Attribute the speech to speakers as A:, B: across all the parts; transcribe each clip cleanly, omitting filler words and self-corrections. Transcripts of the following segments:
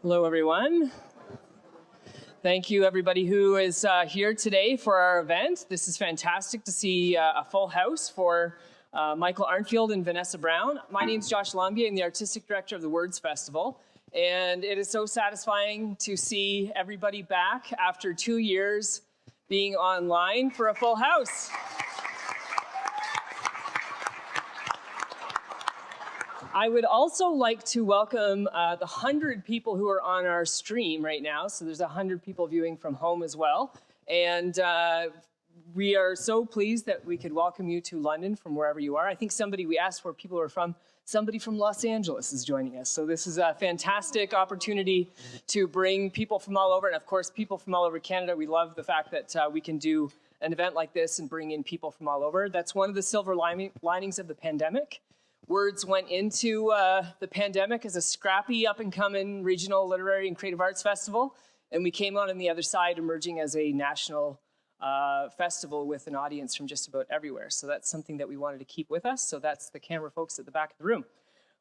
A: Hello, everyone. Thank you, everybody who is here today for our event. This is fantastic to see a full house for Michael Arntfield and Vanessa Brown. My name is Josh Lambier. I'm the Artistic Director of the Words Festival. And it is so satisfying to see everybody back after 2 years being online for a full house. I would also like to welcome the 100 people who are on our stream right now. So there's 100 people viewing from home as well. And we are so pleased that we could welcome you to London from wherever you are. I think we asked where people are from. Somebody from Los Angeles is joining us. So this is a fantastic opportunity to bring people from all over. And of course, people from all over Canada. We love the fact that we can do an event like this and bring in people from all over. That's one of the silver linings of the pandemic. Words went into the pandemic as a scrappy, up-and-coming regional literary and creative arts festival, and we came out on the other side emerging as a national festival with an audience from just about everywhere. So that's something that we wanted to keep with us. So that's the camera folks at the back of the room.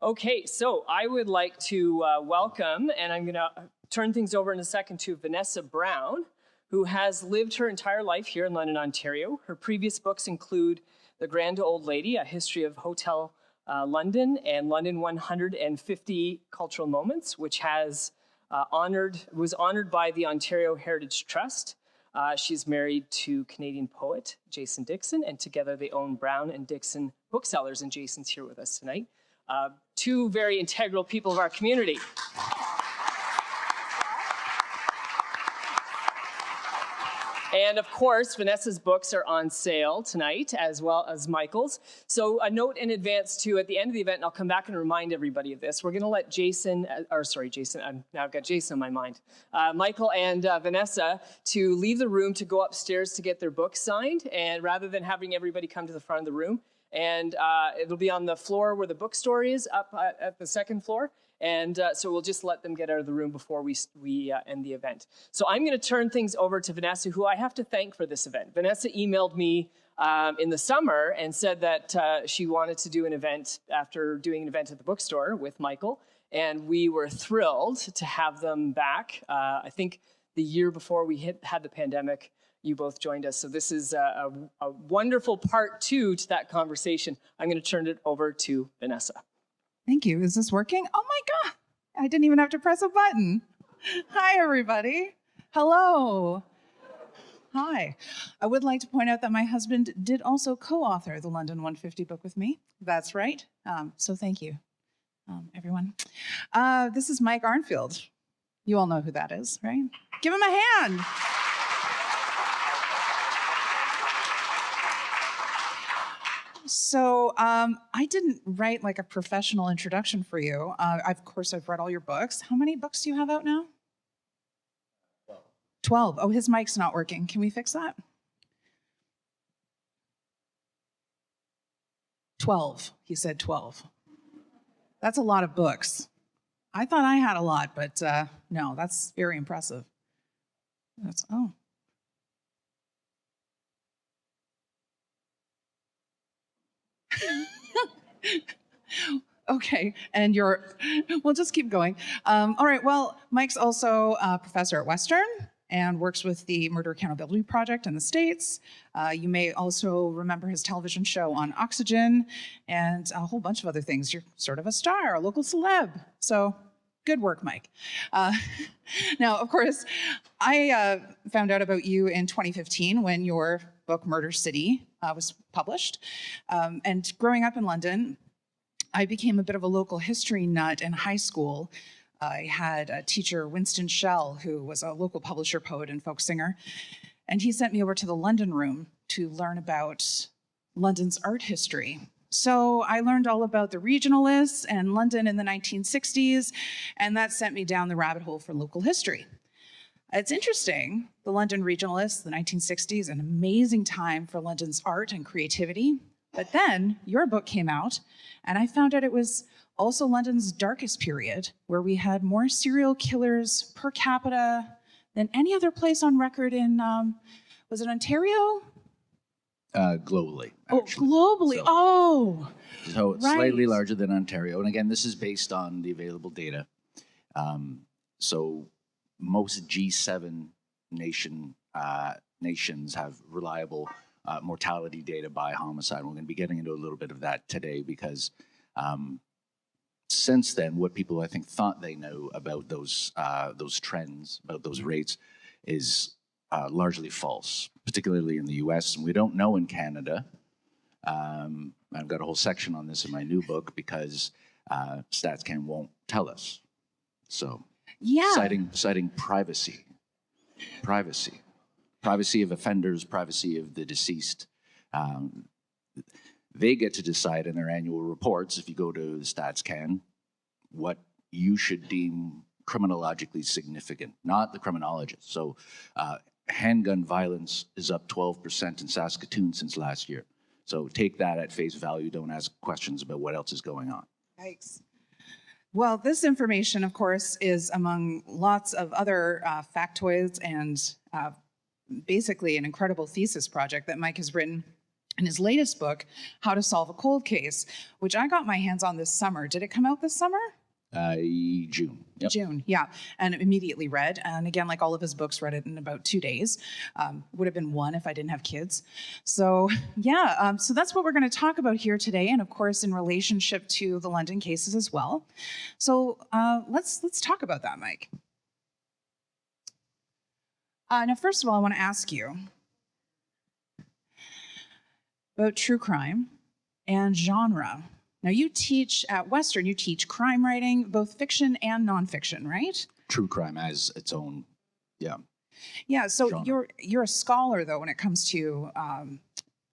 A: Okay, so I would like to welcome, and I'm going to turn things over in a second to Vanessa Brown, who has lived her entire life here in London, Ontario. Her previous books include The Grand Old Lady, A History of Hotel London, and London 150 Cultural Moments, which was honored by the Ontario Heritage Trust. She's married to Canadian poet Jason Dixon, and together they own Brown and Dixon Booksellers, and Jason's here with us tonight. Two very integral people of our community. And of course, Vanessa's books are on sale tonight, as well as Michael's. So a note in advance too, at the end of the event, and I'll come back and remind everybody of this, we're gonna let Jason, I've got Jason on my mind, Michael and Vanessa to leave the room to go upstairs to get their books signed, and rather than having everybody come to the front of the room, and it'll be on the floor where the bookstore is, up at the second floor. And so we'll just let them get out of the room before we end the event. So I'm going to turn things over to Vanessa, who I have to thank for this event. Vanessa emailed me in the summer and said that she wanted to do an event after doing an event at the bookstore with Michael. And we were thrilled to have them back. I think the year before we had the pandemic, you both joined us. So this is a wonderful part two to that conversation. I'm going to turn it over to Vanessa.
B: Thank you. Is this working? Oh my God. I didn't even have to press a button. Hi, everybody. Hello. Hi. I would like to point out that my husband did also co-author the London 150 book with me. That's right. So thank you, everyone. This is Mike Arntfield. You all know who that is, right? Give him a hand. So I didn't write like a professional introduction for you. Of course, I've read all your books. How many books do you have out now? 12. Oh, his mic's not working. Can we fix that? 12. He said 12. That's a lot of books. I thought I had a lot, but no, that's very impressive. Oh. Okay, and we'll just keep going. All right, well, Mike's also a professor at Western and works with the Murder Accountability Project in the States. You may also remember his television show on Oxygen and a whole bunch of other things. You're sort of a star, a local celeb. So good work, Mike. Now, of course, I found out about you in 2015 when your book Murder City was published. And growing up in London, I became a bit of a local history nut in high school. I had a teacher, Winston Schell, who was a local publisher, poet, and folk singer. And he sent me over to the London Room to learn about London's art history. So I learned all about the regionalists and London in the 1960s, and that sent me down the rabbit hole for local history. It's interesting, the London regionalists, the 1960s, an amazing time for London's art and creativity. But then your book came out, and I found out it was also London's darkest period, where we had more serial killers per capita than any other place on record in, was it Ontario?
C: Globally, actually.
B: Oh, globally,
C: So it's
B: right.
C: slightly larger than Ontario. And again, this is based on the available data. So most G7 nations have reliable mortality data by homicide. We're going to be getting into a little bit of that today because since then, what people I think thought they know about those trends, about those rates, is largely false, particularly in the U.S. And we don't know in Canada. I've got a whole section on this in my new book because StatsCan won't tell us. So,
B: Yeah.
C: citing privacy of offenders, privacy of the deceased. They get to decide in their annual reports, if you go to the StatsCan, what you should deem criminologically significant, not the criminologist. So handgun violence is up 12% in Saskatoon since last year. So take that at face value. Don't ask questions about what else is going on.
B: Yikes. Well, this information, of course, is among lots of other factoids and basically an incredible thesis project that Mike has written in his latest book, How to Solve a Cold Case, which I got my hands on this summer. Did it come out this summer?
C: June. Yep.
B: June, yeah, and immediately read. And again, like all of his books, read it in about 2 days. Would have been one if I didn't have kids. So yeah, so that's what we're going to talk about here today, and of course in relationship to the London cases as well. So let's talk about that, Mike. Now, first of all, I want to ask you about true crime and genre. Now, you teach at Western, you teach crime writing, both fiction and nonfiction, right?
C: True crime as its own, yeah.
B: Yeah, so
C: genre.
B: you're a scholar, though, when it comes to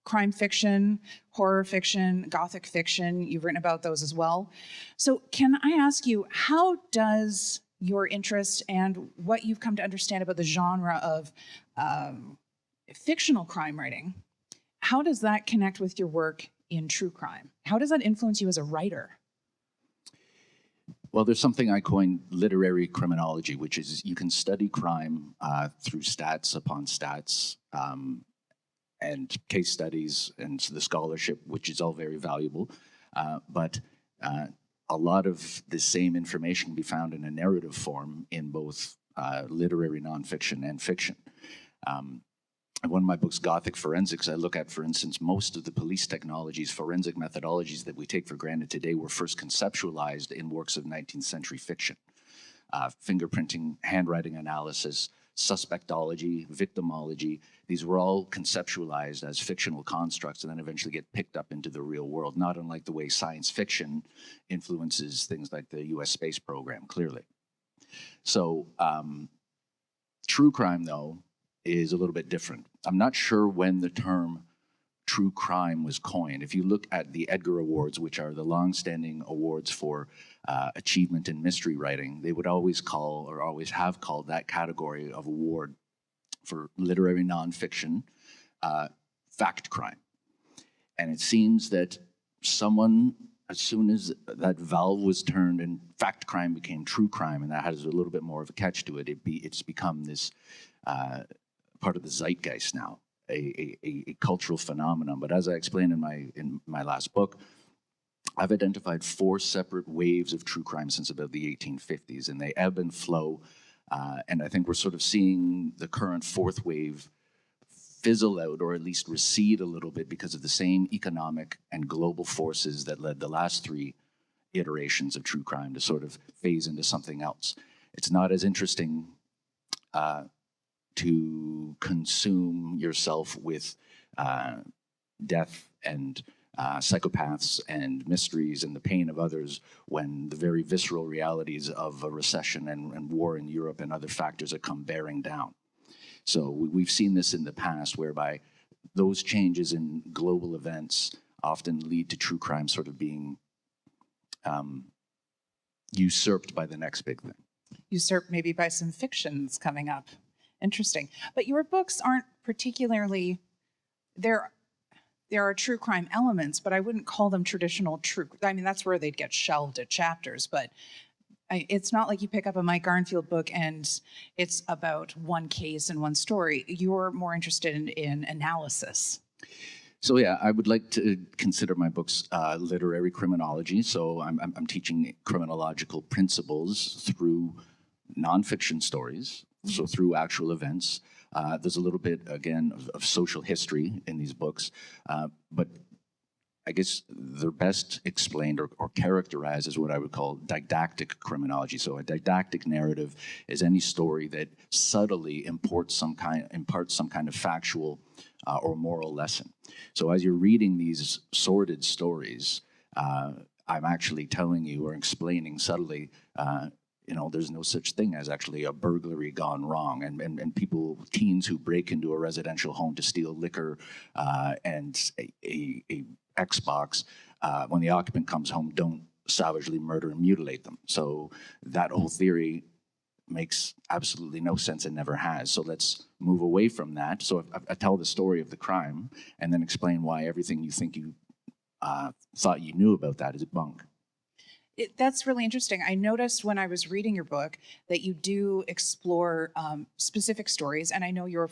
B: crime fiction, horror fiction, gothic fiction. You've written about those as well. So can I ask you, how does your interest and what you've come to understand about the genre of fictional crime writing, how does that connect with your work in true crime? How does that influence you as a writer?
C: Well, there's something I coined literary criminology, which is you can study crime through stats upon stats and case studies and the scholarship, which is all very valuable. But a lot of the same information can be found in a narrative form in both literary nonfiction and fiction. In one of my books, Gothic Forensics, I look at, for instance, most of the police technologies, forensic methodologies that we take for granted today were first conceptualized in works of 19th century fiction. Fingerprinting, handwriting analysis, suspectology, victimology, these were all conceptualized as fictional constructs and then eventually get picked up into the real world, not unlike the way science fiction influences things like the US space program, clearly. So true crime, though, is a little bit different. I'm not sure when the term true crime was coined. If you look at the Edgar Awards, which are the long-standing awards for achievement in mystery writing, they would always call, or always have called, that category of award for literary nonfiction fact crime. And it seems that someone, as soon as that valve was turned and fact crime became true crime, and that has a little bit more of a catch to it, it's become this part of the zeitgeist now, a cultural phenomenon. But as I explained in my last book, I've identified 4 separate waves of true crime since about the 1850s, and they ebb and flow. And I think we're sort of seeing the current 4th wave fizzle out, or at least recede a little bit, because of the same economic and global forces that led the last 3 iterations of true crime to sort of phase into something else. It's not as interesting to consume yourself with death and psychopaths and mysteries and the pain of others when the very visceral realities of a recession and war in Europe and other factors that come bearing down. So we've seen this in the past, whereby those changes in global events often lead to true crime sort of being usurped by the next big thing.
B: Usurped maybe by some fictions coming up. Interesting. But your books aren't particularly, there are true crime elements, but I wouldn't call them traditional true. I mean, that's where they'd get shelved at chapters, but it's not like you pick up a Mike Arntfield book and it's about one case and one story. You're more interested in analysis.
C: So yeah, I would like to consider my books literary criminology. So I'm teaching criminological principles through nonfiction stories, so through actual events. There's a little bit, again, of social history in these books, but I guess they're best explained or characterized as what I would call didactic criminology. So a didactic narrative is any story that subtly imparts some kind of factual or moral lesson. So as you're reading these sordid stories, I'm actually telling you or explaining subtly, there's no such thing as actually a burglary gone wrong. And people, teens who break into a residential home to steal liquor and a Xbox, when the occupant comes home, don't savagely murder and mutilate them. So that whole theory makes absolutely no sense and never has. So let's move away from that. So I tell the story of the crime and then explain why everything you think you thought you knew about that is bunk.
B: That's really interesting. I noticed when I was reading your book that you do explore specific stories, and I know you're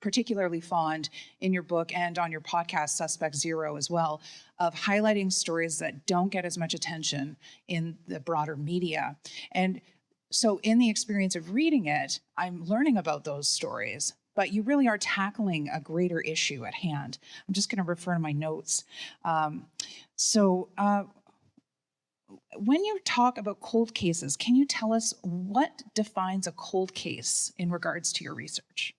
B: particularly fond in your book and on your podcast, Suspect Zero, as well, of highlighting stories that don't get as much attention in the broader media. And so in the experience of reading it, I'm learning about those stories, but you really are tackling a greater issue at hand. I'm just going to refer to my notes. When you talk about cold cases, can you tell us what defines a cold case in regards to your research?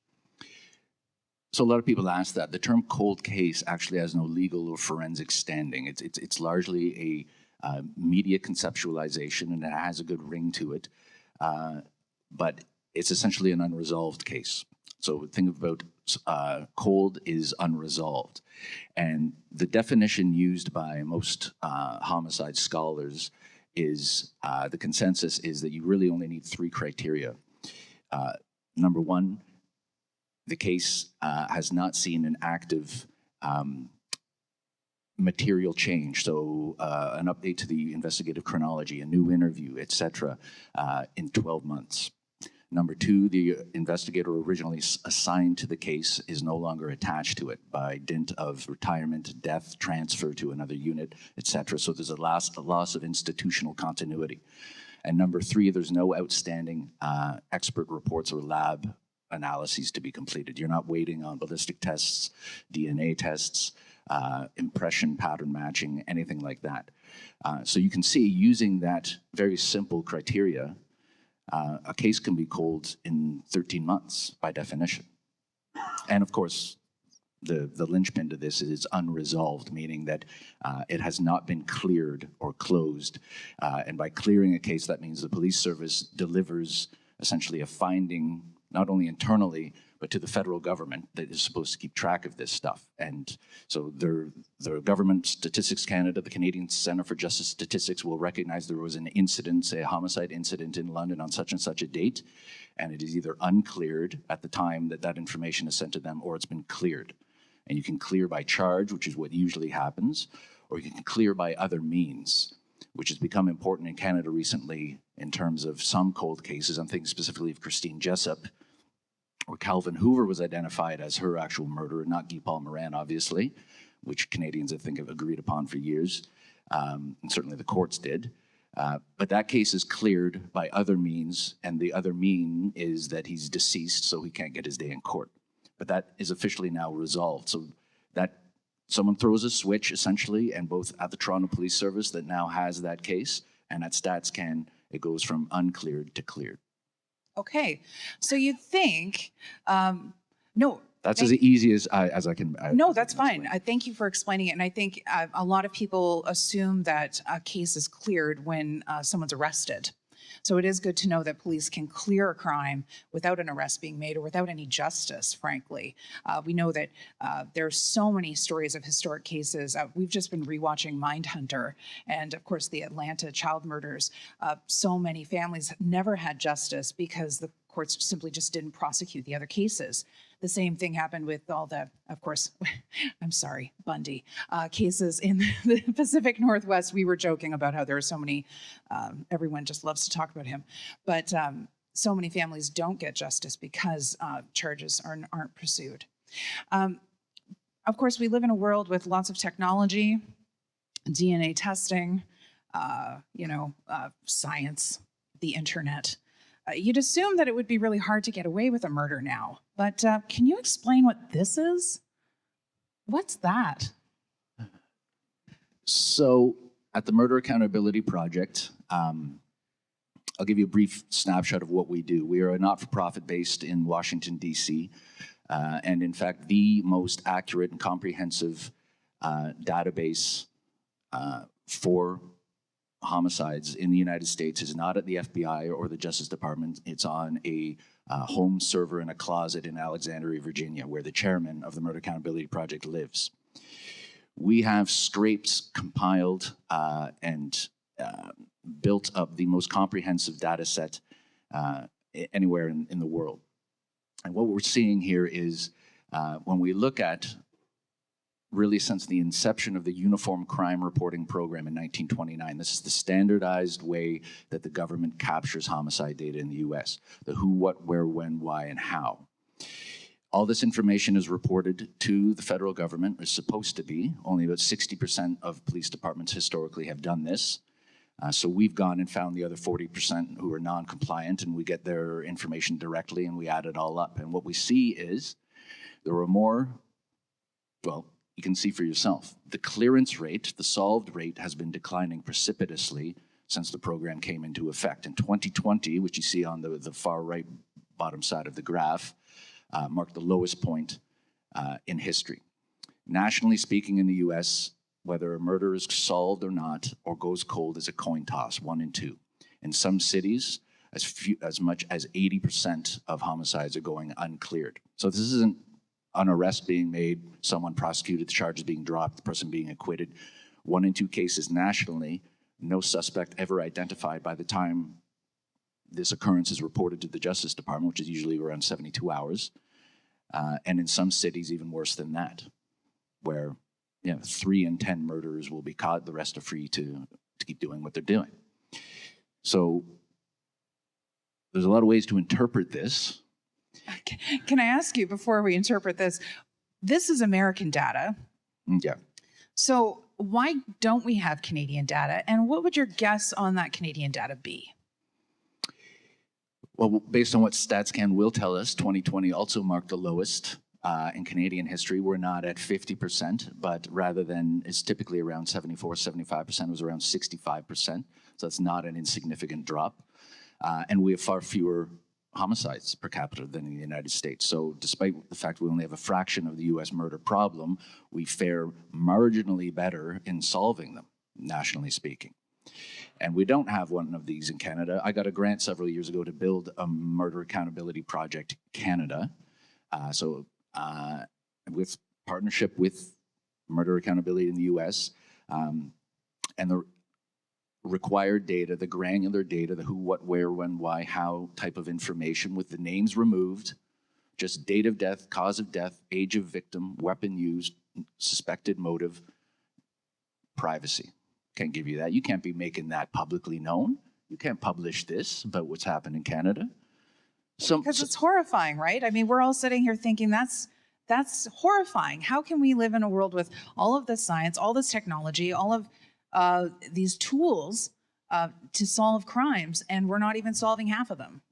C: So a lot of people ask that. The term cold case actually has no legal or forensic standing. It's largely a media conceptualization, and it has a good ring to it. But it's essentially an unresolved case. So think about cold is unresolved. And the definition used by most homicide scholars is, the consensus is that you really only need 3 criteria. Number one, the case has not seen an active material change, so an update to the investigative chronology, a new interview, etc., in 12 months. Number 2, the investigator originally assigned to the case is no longer attached to it by dint of retirement, death, transfer to another unit, etc. So there's a loss of institutional continuity. And number 3, there's no outstanding expert reports or lab analyses to be completed. You're not waiting on ballistic tests, DNA tests, impression pattern matching, anything like that. So you can see, using that very simple criteria, a case can be cold in 13 months by definition. And of course, the linchpin to this is unresolved, meaning that it has not been cleared or closed. And by clearing a case, that means the police service delivers essentially a finding, not only internally, but to the federal government that is supposed to keep track of this stuff. And so the Government Statistics Canada, the Canadian Centre for Justice Statistics, will recognize there was an incident, say a homicide incident in London on such and such a date, and it is either uncleared at the time that that information is sent to them, or it's been cleared. And you can clear by charge, which is what usually happens, or you can clear by other means, which has become important in Canada recently in terms of some cold cases. I'm thinking specifically of Christine Jessup, where Calvin Hoover was identified as her actual murderer, not Guy Paul Morin, obviously, which Canadians, I think, have agreed upon for years, and certainly the courts did. But that case is cleared by other means, and the other mean is that he's deceased, so he can't get his day in court. But that is officially now resolved. So that someone throws a switch, essentially, and both at the Toronto Police Service that now has that case, and at StatsCan, it goes from uncleared to cleared.
B: Okay, so you'd think, no.
C: That's as easy as I can.
B: No, that's fine. I thank you for explaining it. And I think a lot of people assume that a case is cleared when someone's arrested. So it is good to know that police can clear a crime without an arrest being made or without any justice, frankly. We know that there are so many stories of historic cases. We've just been rewatching Mindhunter and, of course, the Atlanta child murders. So many families never had justice because the courts simply just didn't prosecute the other cases. The same thing happened with all the, of course, I'm sorry, Bundy cases in the Pacific Northwest. We were joking about how there are so many, everyone just loves to talk about him, but so many families don't get justice because charges aren't pursued. Of course, we live in a world with lots of technology, DNA testing, science, the internet. You'd assume that it would be really hard to get away with a murder now, but can you explain what this is? What's that?
C: So at the Murder Accountability Project, I'll give you a brief snapshot of what we do. We are a not-for-profit based in Washington, D.C., and in fact, the most accurate and comprehensive database for homicides in the United States is not at the FBI or the Justice Department. It's on a home server in a closet in Alexandria, Virginia, where the chairman of the Murder Accountability Project lives. We have scraped, compiled, and built up the most comprehensive data set anywhere in the world. And what we're seeing here is when we look at really since the inception of the Uniform Crime Reporting Program in 1929. This is the standardized way that the government captures homicide data in the US. The who, what, where, when, why, and how. All this information is reported to the federal government, is supposed to be. Only about 60% of police departments historically have done this. So we've gone and found the other 40% who are non-compliant, and we get their information directly and we add it all up. And what we see is there are more, well, you can see for yourself. The clearance rate, the solved rate, has been declining precipitously since the program came into effect. In 2020, which you see on the far right bottom side of the graph, marked the lowest point in history. Nationally speaking in the US, whether a murder is solved or not, or goes cold, is a coin toss, 1 in 2. In some cities, as much as 80% of homicides are going uncleared. So this isn't an arrest being made, someone prosecuted, the charges being dropped, the person being acquitted. 1 in 2 cases nationally, no suspect ever identified by the time this occurrence is reported to the Justice Department, which is usually around 72 hours. And in some cities, even worse than that, where 3 in 10 murderers will be caught, the rest are free to keep doing what they're doing. So there's a lot of ways to interpret this.
B: Can I ask you, before we interpret this, this is American data.
C: Yeah.
B: So why don't we have Canadian data? And what would your guess on that Canadian data be?
C: Well, based on what StatsCan will tell us, 2020 also marked the lowest in Canadian history. We're not at 50%, but rather than, it's typically around 74, 75%, it was around 65%. So that's not an insignificant drop. And we have far fewer homicides per capita than in the United States. So despite the fact we only have a fraction of the US murder problem, we fare marginally better in solving them, nationally speaking. And we don't have one of these in Canada. I got a grant several years ago to build a Murder Accountability Project Canada. With partnership with Murder Accountability in the US, and the required data, the granular data, the who, what, where, when, why, how type of information with the names removed, just date of death, cause of death, age of victim, weapon used, suspected motive, privacy. Can't give you that. You can't be making that publicly known. You can't publish this about what's happened in Canada.
B: Because it's horrifying, right? I mean, we're all sitting here thinking that's horrifying. How can we live in a world with all of this science, all this technology, all of these tools to solve crimes, and we're not even solving half of them?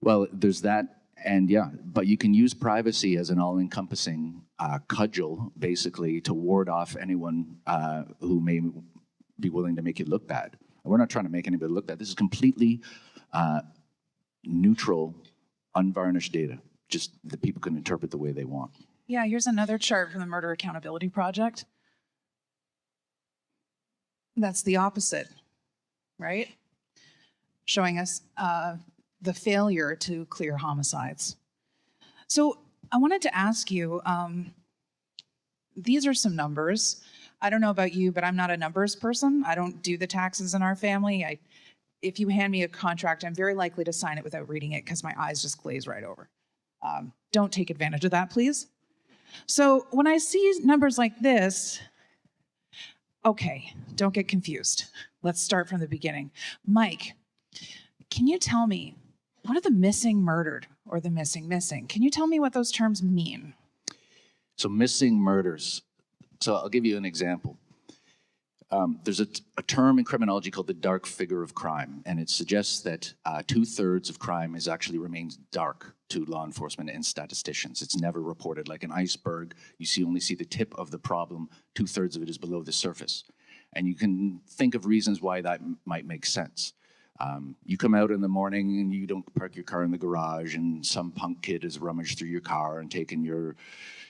C: Well, there's that, and yeah, but you can use privacy as an all-encompassing cudgel, basically, to ward off anyone who may be willing to make you look bad. We're not trying to make anybody look bad. This is completely neutral, unvarnished data, just that people can interpret the way they want.
B: Yeah, here's another chart from the Murder Accountability Project. That's the opposite, right? Showing us the failure to clear homicides. So I wanted to ask you, these are some numbers. I don't know about you, but I'm not a numbers person. I don't do the taxes in our family. If you hand me a contract, I'm very likely to sign it without reading it because my eyes just glaze right over. Don't take advantage of that, please. So when I see numbers like this, okay, don't get confused. Let's start from the beginning. Mike, can you tell me, what are the missing murdered or the missing? Can you tell me what those terms mean?
C: So missing murders. So I'll give you an example. There's a term in criminology called the dark figure of crime, and it suggests that 2/3 of crime remains dark to law enforcement and statisticians. It's never reported. Like an iceberg, you only see the tip of the problem. 2/3 of it is below the surface. And you can think of reasons why that might make sense. You come out in the morning and you don't park your car in the garage, and some punk kid has rummaged through your car and taken your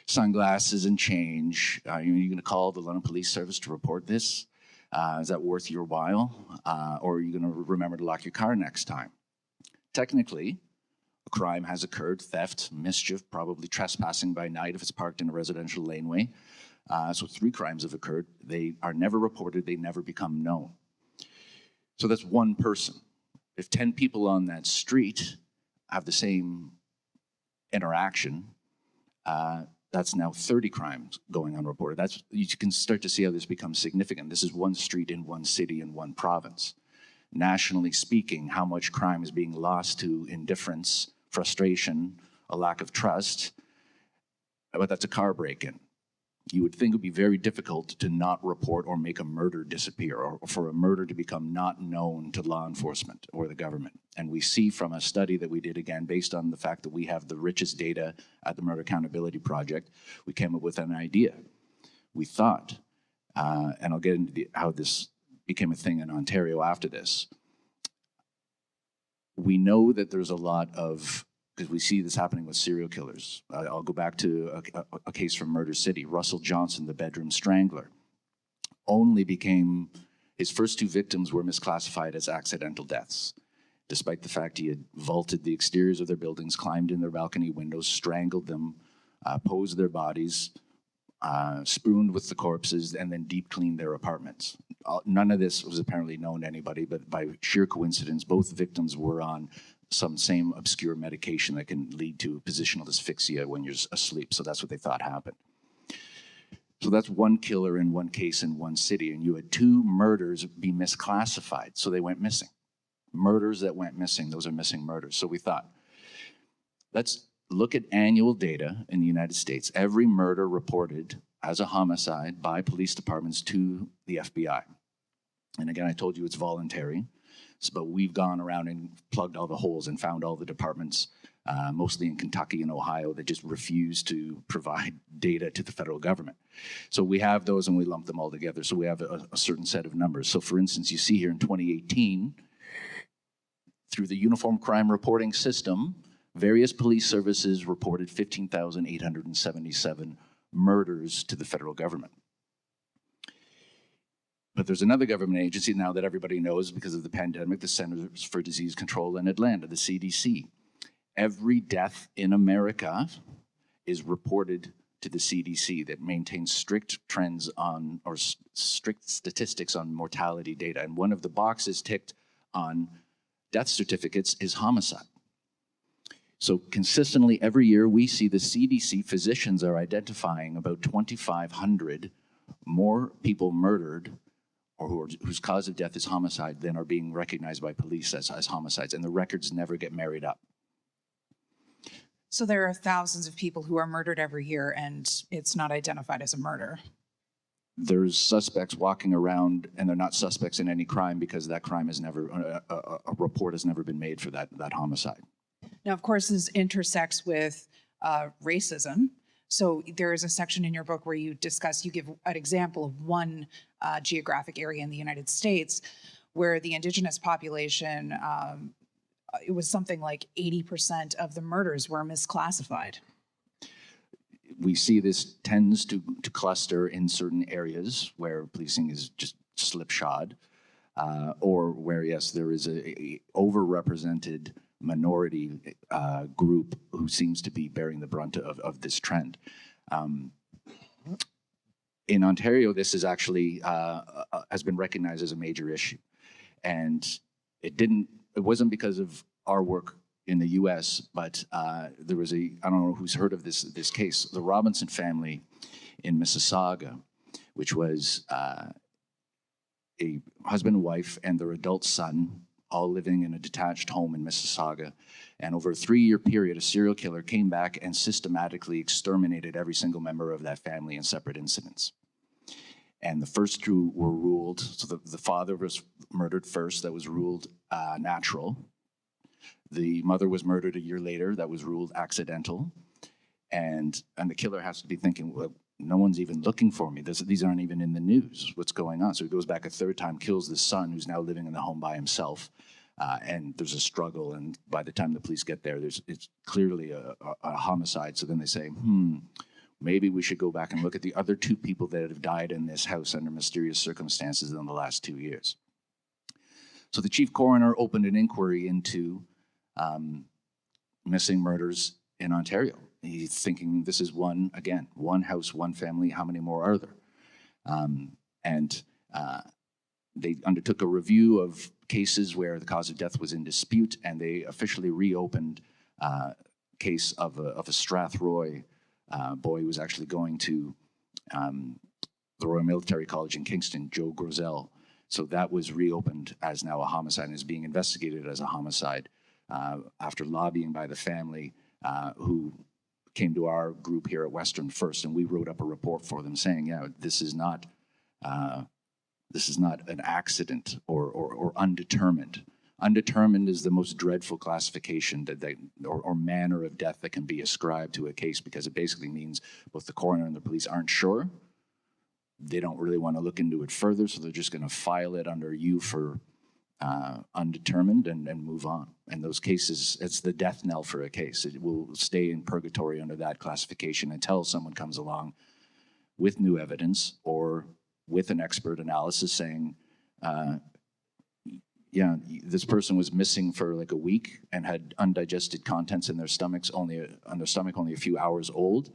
C: sunglasses and change. You're going to call the London Police Service to report this? Is that worth your while? Or are you going to remember to lock your car next time? Technically, a crime has occurred: theft, mischief, probably trespassing by night if it's parked in a residential laneway. So 3 crimes have occurred. They are never reported. They never become known. So that's one person. If 10 people on that street have the same interaction, that's now 30 crimes going unreported. You can start to see how this becomes significant. This is one street in one city in one province. Nationally speaking, how much crime is being lost to indifference, frustration, a lack of trust, but that's a car break-in. You would think it would be very difficult to not report or make a murder disappear, or for a murder to become not known to law enforcement or the government. And we see from a study that we did, again, based on the fact that we have the richest data at the Murder Accountability Project, we came up with an idea. We thought, and I'll get into how this became a thing in Ontario after this. We know that there's a lot of, because we see this happening with serial killers. I'll go back to a case from Murder City. Russell Johnson, the bedroom strangler, his first 2 victims were misclassified as accidental deaths, despite the fact he had vaulted the exteriors of their buildings, climbed in their balcony windows, strangled them, posed their bodies, spooned with the corpses, and then deep cleaned their apartments. None of this was apparently known to anybody, but by sheer coincidence, both victims were on some same obscure medication that can lead to positional asphyxia when you're asleep. So that's what they thought happened. So that's one killer in one case in one city, and you had 2 murders be misclassified, so they went missing. Murders that went missing, those are missing murders. So we thought, let's look at annual data in the United States. Every murder reported as a homicide by police departments to the FBI. And again, I told you it's voluntary. But we've gone around and plugged all the holes and found all the departments, mostly in Kentucky and Ohio, that just refuse to provide data to the federal government. So we have those and we lump them all together. So we have a certain set of numbers. So for instance, you see here in 2018, through the Uniform Crime Reporting System, various police services reported 15,877 murders to the federal government. But there's another government agency now that everybody knows because of the pandemic, the Centers for Disease Control in Atlanta, the CDC. Every death in America is reported to the CDC that maintains strict trends on, or strict statistics on mortality data. And one of the boxes ticked on death certificates is homicide. So consistently every year we see the CDC physicians are identifying about 2,500 more people murdered or whose cause of death is homicide than are being recognized by police as homicides, and the records never get married up.
B: So there are thousands of people who are murdered every year, and it's not identified as a murder.
C: There's suspects walking around, and they're not suspects in any crime because that crime has never, a report has never been made for that homicide.
B: Now, of course, this intersects with racism. So there is a section in your book where you give an example of one geographic area in the United States where the indigenous population, it was something like 80% of the murders were misclassified.
C: We see this tends to cluster in certain areas where policing is just slipshod, or where, yes, there is a overrepresented minority group who seems to be bearing the brunt of this trend. In Ontario, this is actually has been recognized as a major issue, and it wasn't because of our work in the U.S., but there was I don't know who's heard of this case, the Robinson family in Mississauga, which was a husband and wife and their adult son, all living in a detached home in Mississauga. And over a 3-year period, a serial killer came back and systematically exterminated every single member of that family in separate incidents. And the first two were ruled, so the father was murdered first, that was ruled natural. The mother was murdered a year later, that was ruled accidental. And the killer has to be thinking, well, no one's even looking for me. These aren't even in the news. What's going on? So he goes back a third time, kills the son, who's now living in the home by himself. And there's a struggle, and by the time the police get there, it's clearly a homicide. So then they say, maybe we should go back and look at the other two people that have died in this house under mysterious circumstances in the last 2 years. So the chief coroner opened an inquiry into missing murders in Ontario. He's thinking this is one house, one family, how many more are there? They undertook a review of cases where the cause of death was in dispute, and they officially reopened a case of a Strathroy boy who was actually going to the Royal Military College in Kingston, Joe Grosel. So that was reopened as now a homicide and is being investigated as a homicide after lobbying by the family who came to our group here at Western first, and we wrote up a report for them saying, yeah, this is not an accident or undetermined. Undetermined is the most dreadful classification or manner of death that can be ascribed to a case, because it basically means both the coroner and the police aren't sure. They don't really want to look into it further, so they're just going to file it under you for undetermined and move on. And those cases, it's the death knell for a case. It will stay in purgatory under that classification until someone comes along with new evidence or with an expert analysis saying, yeah, this person was missing for like a week and had undigested contents in their stomach, only a few hours old,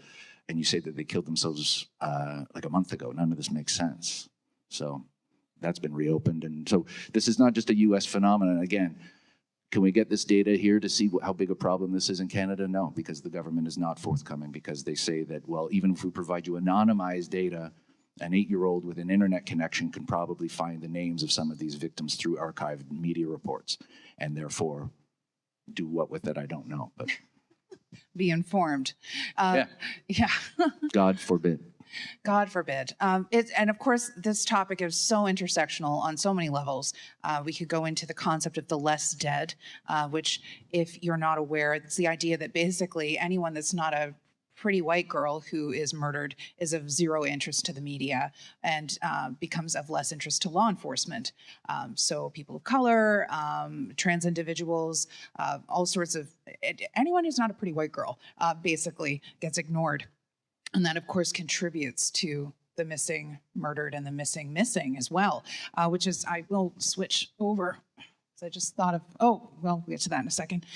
C: and you say that they killed themselves like a month ago. None of this makes sense. So that's been reopened. And so this is not just a US phenomenon. Again, can we get this data here to see how big a problem this is in Canada? No, because the government is not forthcoming, because they say that, well, even if we provide you anonymized data, an 8-year-old with an internet connection can probably find the names of some of these victims through archived media reports, and therefore do what with it, I don't know. But
B: be informed.
C: Yeah. God forbid.
B: God forbid. And of course, this topic is so intersectional on so many levels. We could go into the concept of the less dead, which, if you're not aware, it's the idea that basically anyone that's not a pretty white girl who is murdered is of zero interest to the media and becomes of less interest to law enforcement. So people of color, trans individuals, all sorts of, anyone who's not a pretty white girl basically gets ignored. And that, of course, contributes to the missing murdered and the missing as well, which is, I will switch over. I just thought of, we'll get to that in a second.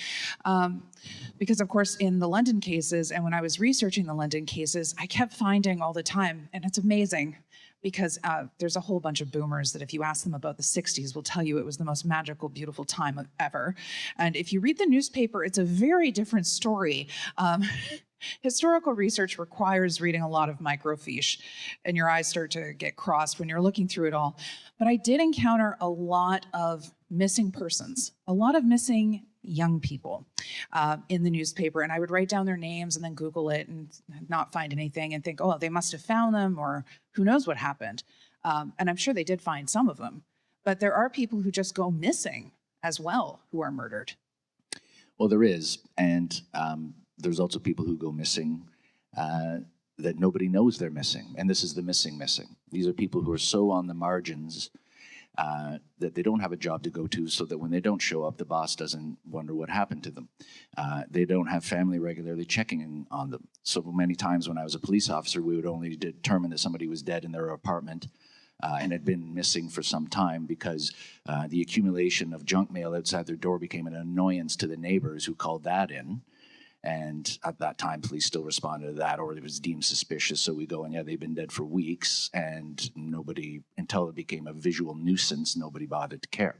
B: Because, of course, in the London cases, and when I was researching the London cases, I kept finding all the time, and it's amazing, because there's a whole bunch of boomers that if you ask them about the 60s will tell you it was the most magical, beautiful time ever. And if you read the newspaper, it's a very different story. Historical research requires reading a lot of microfiche, and your eyes start to get crossed when you're looking through it all. But I did encounter a lot of missing persons, a lot of missing young people in the newspaper, and I would write down their names and then Google it and not find anything and think, oh, they must have found them, or who knows what happened. And I'm sure they did find some of them, but there are people who just go missing as well who are murdered.
C: Well, there is, and there's also people who go missing that nobody knows they're missing, and this is the missing. These are people who are so on the margins that they don't have a job to go to, so that when they don't show up, the boss doesn't wonder what happened to them. They don't have family regularly checking on them. So many times when I was a police officer, we would only determine that somebody was dead in their apartment and had been missing for some time, because the accumulation of junk mail outside their door became an annoyance to the neighbors who called that in. And at that time, police still responded to that, or it was deemed suspicious. So we go, and yeah, they've been dead for weeks, and nobody, until it became a visual nuisance, nobody bothered to care.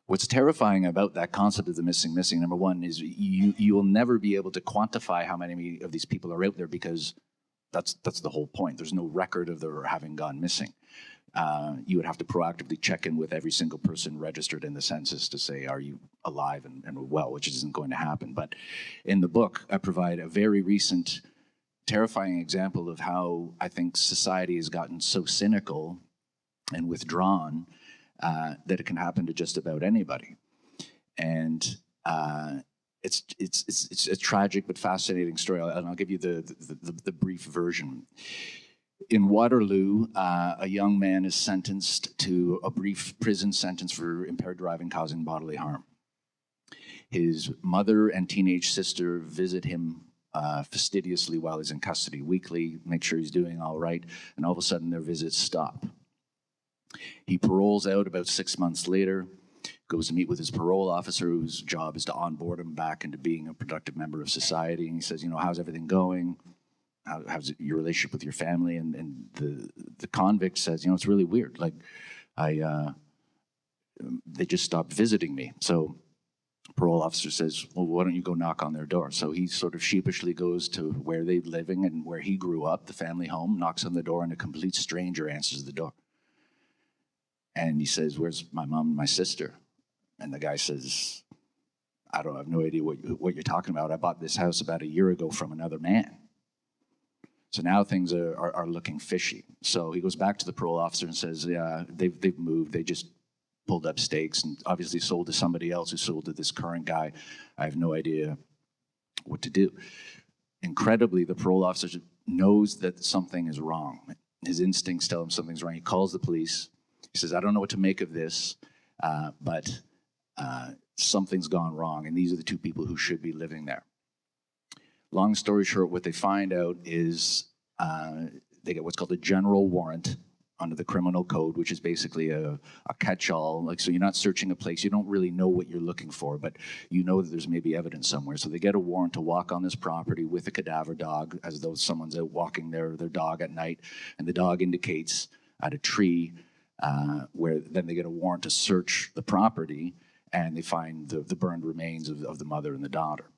C: What's terrifying about that concept of the missing, number one, is you will never be able to quantify how many of these people are out there, because that's the whole point. There's no record of their having gone missing. You would have to proactively check in with every single person registered in the census to say, are you alive and well, which isn't going to happen. But in the book, I provide a very recent terrifying example of how I think society has gotten so cynical and withdrawn that it can happen to just about anybody. And it's a tragic but fascinating story, and I'll give you the brief version. In Waterloo, a young man is sentenced to a brief prison sentence for impaired driving causing bodily harm. His mother and teenage sister visit him fastidiously while he's in custody weekly, make sure he's doing all right, and all of a sudden their visits stop. He paroles out about 6 months later, goes to meet with his parole officer, whose job is to onboard him back into being a productive member of society. And he says, how's everything going? How's your relationship with your family? And the convict says, it's really weird. Like, they just stopped visiting me. So parole officer says, well, why don't you go knock on their door? So he sort of sheepishly goes to where they're living and where he grew up, the family home, knocks on the door, and a complete stranger answers the door. And he says, where's my mom and my sister? And the guy says, I have no idea what you're talking about. I bought this house about a year ago from another man. So now things are looking fishy. So he goes back to the parole officer and says, yeah, they've moved. They just pulled up stakes and obviously sold to somebody else who sold to this current guy. I have no idea what to do. Incredibly, the parole officer knows that something is wrong. His instincts tell him something's wrong. He calls the police. He says, I don't know what to make of this, but something's gone wrong, and these are the two people who should be living there. Long story short, what they find out is they get what's called a general warrant under the criminal code, which is basically a catch-all. Like, so you're not searching a place, you don't really know what you're looking for, but you know that there's maybe evidence somewhere. So they get a warrant to walk on this property with a cadaver dog, as though someone's out walking their dog at night, and the dog indicates at a tree, where then they get a warrant to search the property, and they find the burned remains of the mother and the daughter.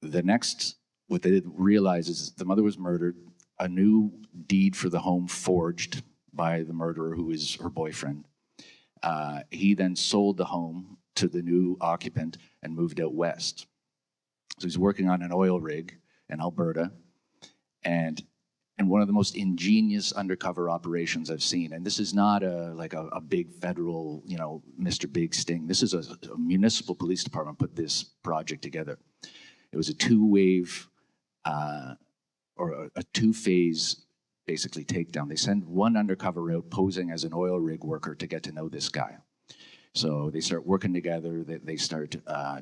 C: The next, what they realize is the mother was murdered, a new deed for the home forged by the murderer, who is her boyfriend. He then sold the home to the new occupant and moved out west. So he's working on an oil rig in Alberta, and one of the most ingenious undercover operations I've seen. And this is not a big federal, Mr. Big sting. This is a municipal police department put this project together. It was a two-wave or a two-phase, basically, takedown. They send one undercover out posing as an oil rig worker to get to know this guy. So they start working together. They start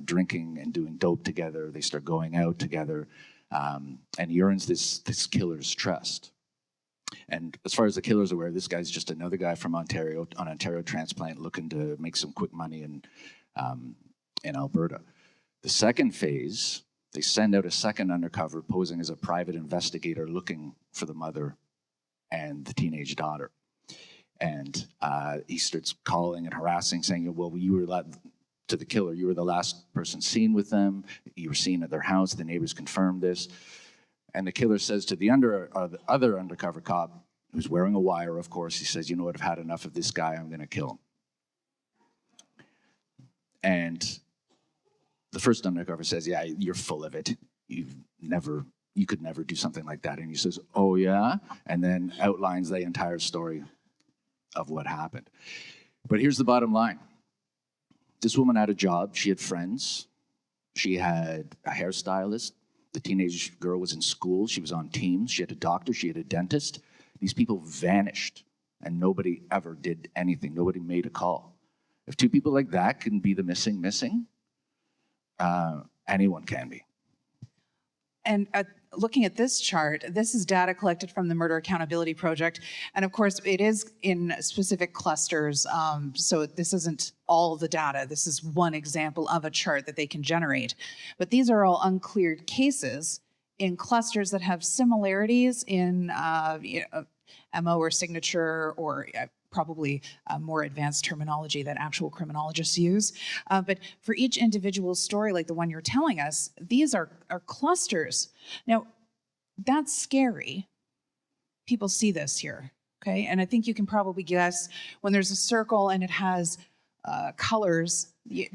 C: drinking and doing dope together. They start going out together. And he earns this killer's trust. And as far as the killer's aware, this guy's just another guy from Ontario, an Ontario transplant looking to make some quick money in Alberta. The second phase, they send out a second undercover posing as a private investigator looking for the mother and the teenage daughter. And he starts calling and harassing, saying, well, you were to the killer, you were the last person seen with them. You were seen at their house. The neighbors confirmed this. And the killer says to the other undercover cop, who's wearing a wire, of course, he says, you know what, I've had enough of this guy. I'm going to kill him. And the first undercover says, yeah, you're full of it. You could never do something like that. And he says, oh, yeah? And then outlines the entire story of what happened. But here's the bottom line. This woman had a job. She had friends. She had a hairstylist. The teenage girl was in school. She was on teams. She had a doctor. She had a dentist. These people vanished, and nobody ever did anything. Nobody made a call. If two people like that can be the missing, anyone can be.
B: And looking at this chart, this is data collected from the Murder Accountability Project. And of course, it is in specific clusters. So this isn't all the data. This is one example of a chart that they can generate. But these are all uncleared cases in clusters that have similarities in MO or signature or probably more advanced terminology that actual criminologists use. But for each individual story, like the one you're telling us, these are clusters. Now, that's scary. People see this here, okay? And I think you can probably guess when there's a circle and it has colors,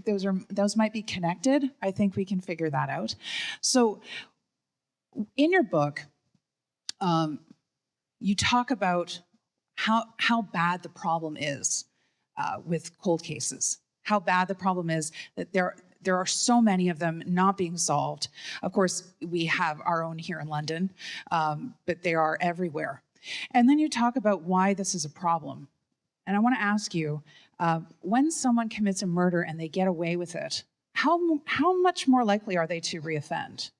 B: those might be connected. I think we can figure that out. So In your book, you talk about how bad the problem is with cold cases, how bad the problem is that there are so many of them not being solved. Of course, we have our own here in London, but they are everywhere. And then you talk about why this is a problem. And I want to ask you, when someone commits a murder and they get away with it, how much more likely are they to reoffend?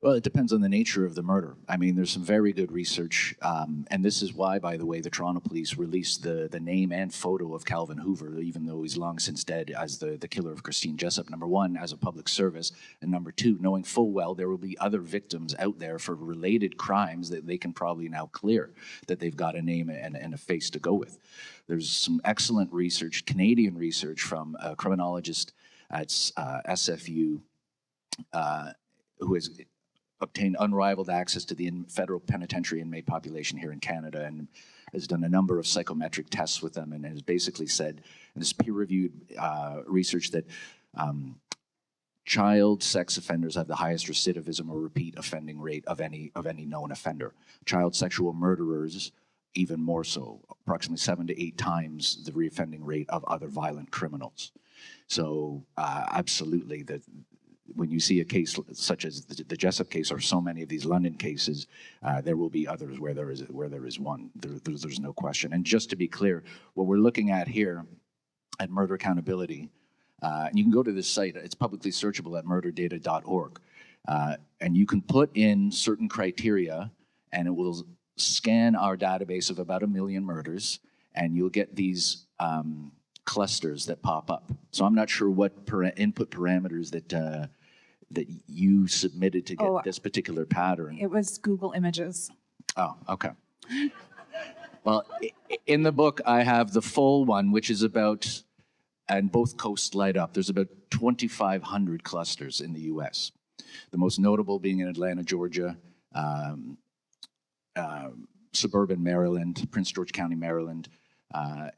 C: Well, it depends on the nature of the murder. I mean, there's some very good research, and this is why, by the way, the Toronto Police released the name and photo of Calvin Hoover, even though he's long since dead, as the killer of Christine Jessup. Number one, as a public service, and number two, knowing full well there will be other victims out there for related crimes that they can probably now clear, that they've got a name and a face to go with. There's some excellent research, Canadian research, from a criminologist at SFU, who has obtained unrivaled access to the federal penitentiary inmate population here in Canada, and has done a number of psychometric tests with them, and has basically said, in this peer-reviewed research, that child sex offenders have the highest recidivism or repeat offending rate of any known offender. Child sexual murderers, even more so, approximately 7 to 8 times the reoffending rate of other violent criminals. So absolutely, when you see a case such as the Jessup case, or so many of these London cases, there will be others where there is one. There's no question. And just to be clear, what we're looking at here at Murder Accountability, and you can go to this site, it's publicly searchable at murderdata.org, and you can put in certain criteria, and it will scan our database of about 1 million murders, and you'll get these clusters that pop up. So I'm not sure what input parameters that you submitted to get this particular pattern.
B: It was Google Images.
C: Oh, okay. Well, in the book, I have the full one, which is about, and both coasts light up, there's about 2,500 clusters in the U.S. The most notable being in Atlanta, Georgia, suburban Maryland, Prince George County, Maryland,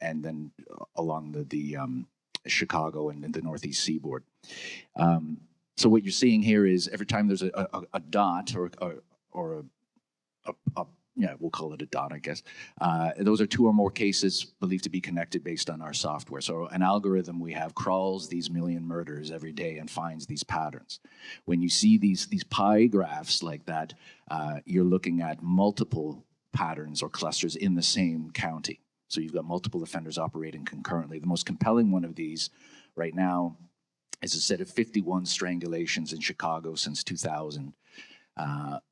C: and then along the Chicago and the Northeast Seaboard. So what you're seeing here is every time there's a dot or yeah, we'll call it a dot, I guess. Those are 2 or more cases believed to be connected based on our software. So an algorithm we have crawls these 1 million murders every day and finds these patterns. When you see these pie graphs like that, you're looking at multiple patterns or clusters in the same county. So you've got multiple offenders operating concurrently. The most compelling one of these right now is a set of 51 strangulations in Chicago since 2000.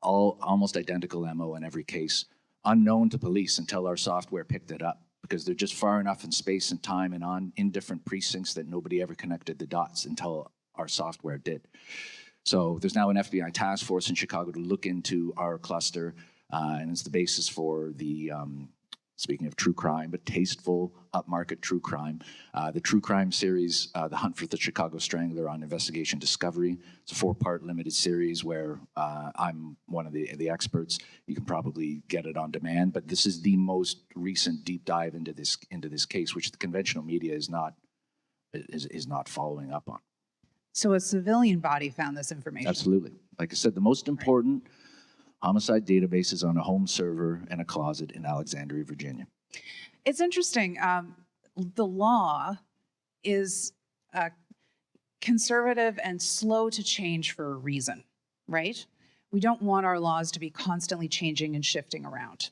C: All almost identical MO in every case, unknown to police until our software picked it up, because they're just far enough in space and time and in different precincts that nobody ever connected the dots until our software did. So there's now an FBI task force in Chicago to look into our cluster, and it's the basis for the speaking of true crime, but tasteful, upmarket true crime. The true crime series, The Hunt for the Chicago Strangler on Investigation Discovery. It's a 4-part limited series where I'm one of the experts. You can probably get it on demand, but this is the most recent deep dive into this case, which the conventional media is not following up on.
B: So a civilian body found this information?
C: Absolutely. Like I said, the most important homicide database is on a home server in a closet in Alexandria, Virginia.
B: It's interesting. The law is conservative and slow to change for a reason, right? We don't want our laws to be constantly changing and shifting around.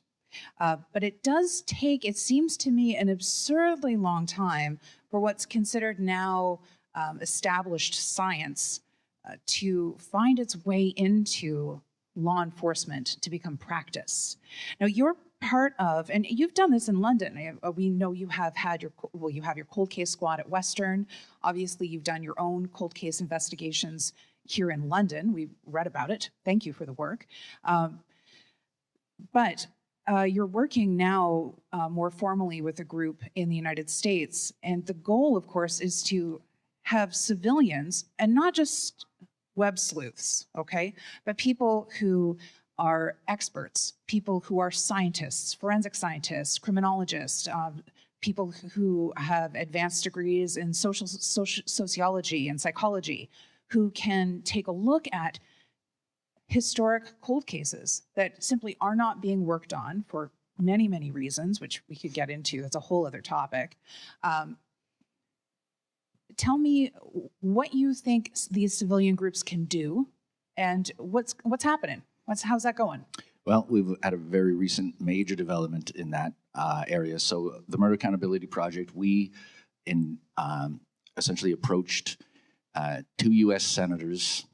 B: But it does take, it seems to me, an absurdly long time for what's considered now established science to find its way into law enforcement, to become practice. Now, you're part of, and you've done this in London. We know you have had you have your cold case squad at Western. Obviously, you've done your own cold case investigations here in London. We've read about it. Thank you for the work. But you're working now more formally with a group in the United States. And the goal, of course, is to have civilians, and not just web sleuths, okay, but people who are experts, people who are scientists, forensic scientists, criminologists, people who have advanced degrees in sociology and psychology, who can take a look at historic cold cases that simply are not being worked on for many, many reasons, which we could get into. That's a whole other topic. Tell me what you think these civilian groups can do, and what's happening. How's that going?
C: Well, we've had a very recent major development in that area. So the Murder Accountability Project, we essentially approached 2 U.S. senators,